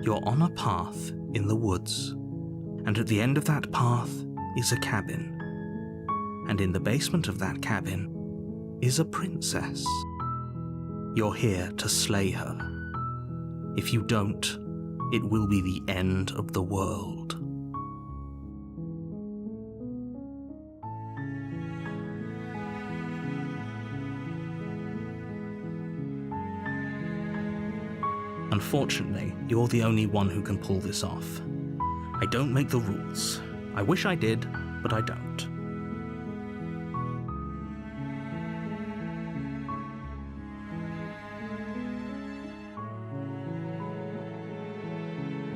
You're on a path in the woods, and at the end of that path is a cabin. And in the basement of that cabin is a princess. You're here to slay her. If you don't, it will be the end of the world. Unfortunately, you're the only one who can pull this off. I don't make the rules. I wish I did, but I don't.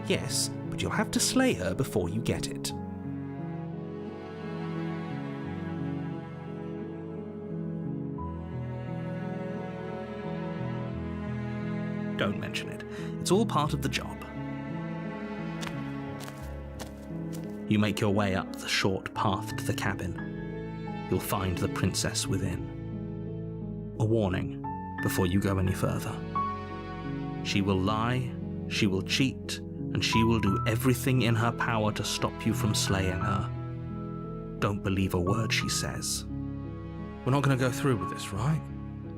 Yes, but you'll have to slay her before you get it. Don't mention it. It's all part of the job. You make your way up the short path to the cabin. You'll find the princess within. A warning before you go any further. She will lie, she will cheat, and she will do everything in her power to stop you from slaying her. Don't believe a word she says. We're not going to go through with this, right?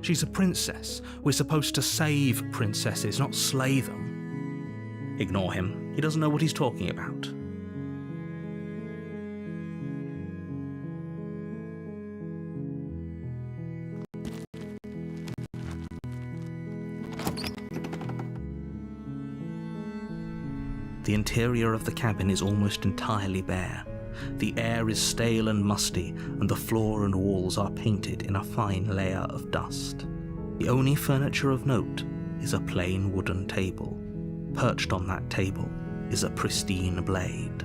She's a princess. We're supposed to save princesses, not slay them. Ignore him. He doesn't know what he's talking about. The interior of the cabin is almost entirely bare. The air is stale and musty, and the floor and walls are painted in a fine layer of dust. The only furniture of note is a plain wooden table. Perched on that table is a pristine blade.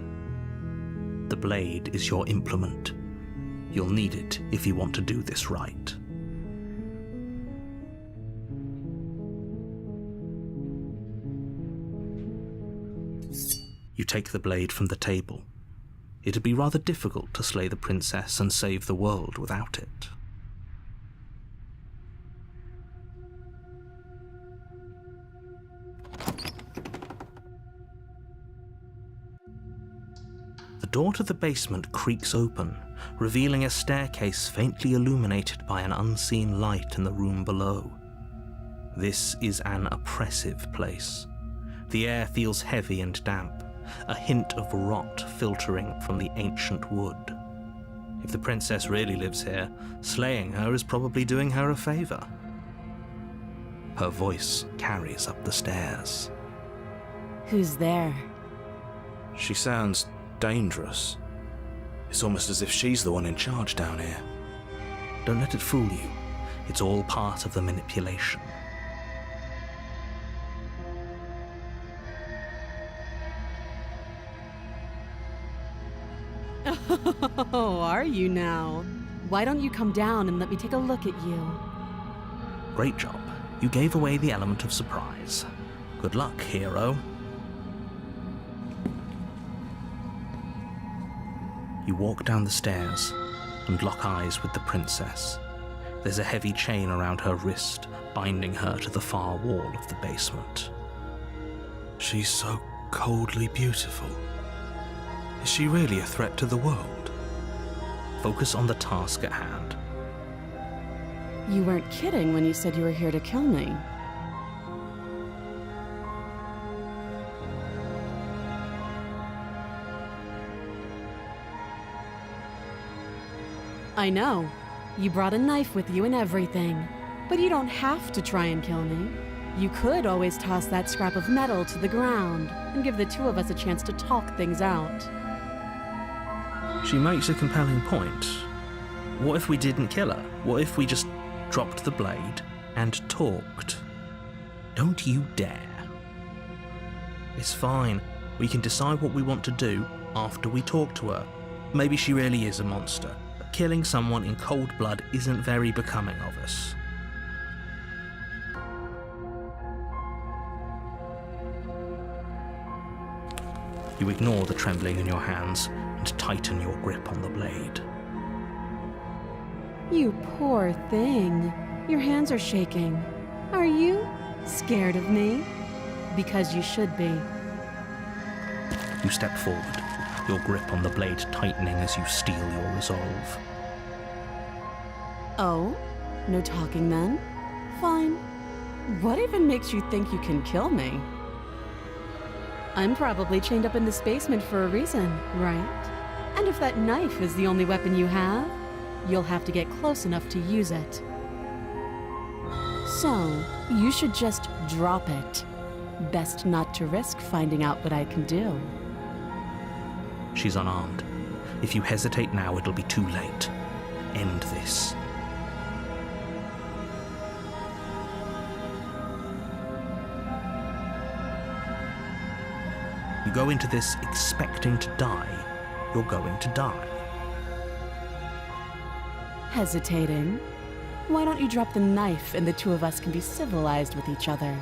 The blade is your implement. You'll need it if you want to do this right. You take the blade from the table. It'd be rather difficult to slay the princess and save the world without it. The door to the basement creaks open, revealing a staircase faintly illuminated by an unseen light in the room below. This is an oppressive place. The air feels heavy and damp, a hint of rot filtering from the ancient wood. If the princess really lives here, slaying her is probably doing her a favor. Her voice carries up the stairs. Who's there? She sounds dangerous. It's almost as if she's the one in charge down here. Don't let it fool you. It's all part of the manipulation. Oh, are you now? Why don't you come down and let me take a look at you? Great job. You gave away the element of surprise. Good luck, hero. You walk down the stairs and lock eyes with the princess. There's a heavy chain around her wrist, binding her to the far wall of the basement. She's so coldly beautiful. Is she really a threat to the world? Focus on the task at hand. You weren't kidding when you said you were here to kill me. I know. You brought a knife with you and everything. But you don't have to try and kill me. You could always toss that scrap of metal to the ground and give the two of us a chance to talk things out. She makes a compelling point. What if we didn't kill her? What if we just dropped the blade and talked? Don't you dare. It's fine. We can decide what we want to do after we talk to her. Maybe she really is a monster, but killing someone in cold blood isn't very becoming of us. You ignore the trembling in your hands and tighten your grip on the blade. You poor thing. Your hands are shaking. Are you scared of me? Because you should be. You step forward, your grip on the blade tightening as you steel your resolve. Oh? No talking then? Fine. What even makes you think you can kill me? I'm probably chained up in this basement for a reason, right? And if that knife is the only weapon you have, you'll have to get close enough to use it. So, you should just drop it. Best not to risk finding out what I can do. She's unarmed. If you hesitate now, it'll be too late. End this. You go into this expecting to die, you're going to die. Hesitating? Why don't you drop the knife and the two of us can be civilized with each other?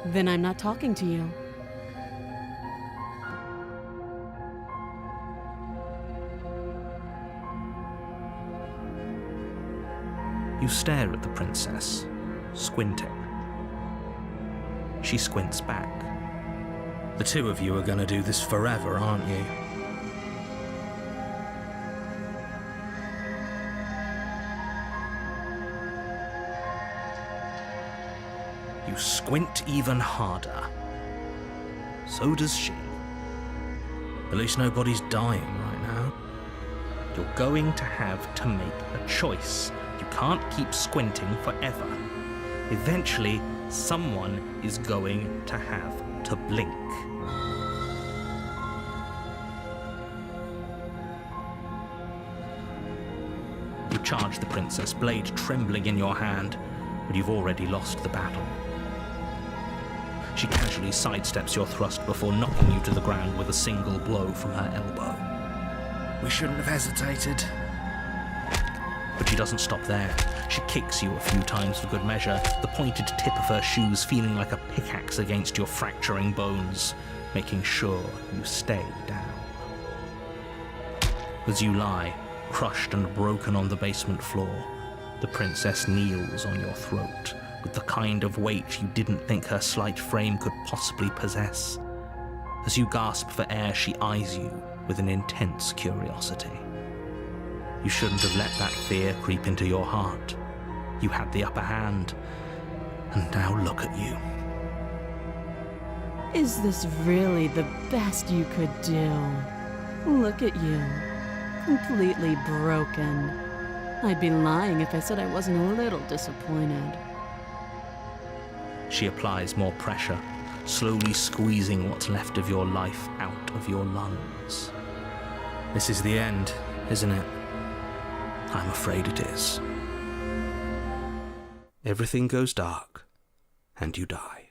Then I'm not talking to you. You stare at the princess, squinting. She squints back. The two of you are going to do this forever, aren't you? You squint even harder. So does she. At least nobody's dying right now. You're going to have to make a choice. You can't keep squinting forever. Eventually, someone is going to have to blink. You charge the princess, blade trembling in your hand, but you've already lost the battle. She casually sidesteps your thrust before knocking you to the ground with a single blow from her elbow. We shouldn't have hesitated. But she doesn't stop there. She kicks you a few times for good measure, the pointed tip of her shoes feeling like a pickaxe against your fracturing bones, making sure you stay down. As you lie, crushed and broken on the basement floor, the princess kneels on your throat with the kind of weight you didn't think her slight frame could possibly possess. As you gasp for air, she eyes you with an intense curiosity. You shouldn't have let that fear creep into your heart. You had the upper hand, and now look at you. Is this really the best you could do? Look at you. Completely broken. I'd be lying if I said I wasn't a little disappointed. She applies more pressure, slowly squeezing what's left of your life out of your lungs. This is the end, isn't it? I'm afraid it is. Everything goes dark, and you die.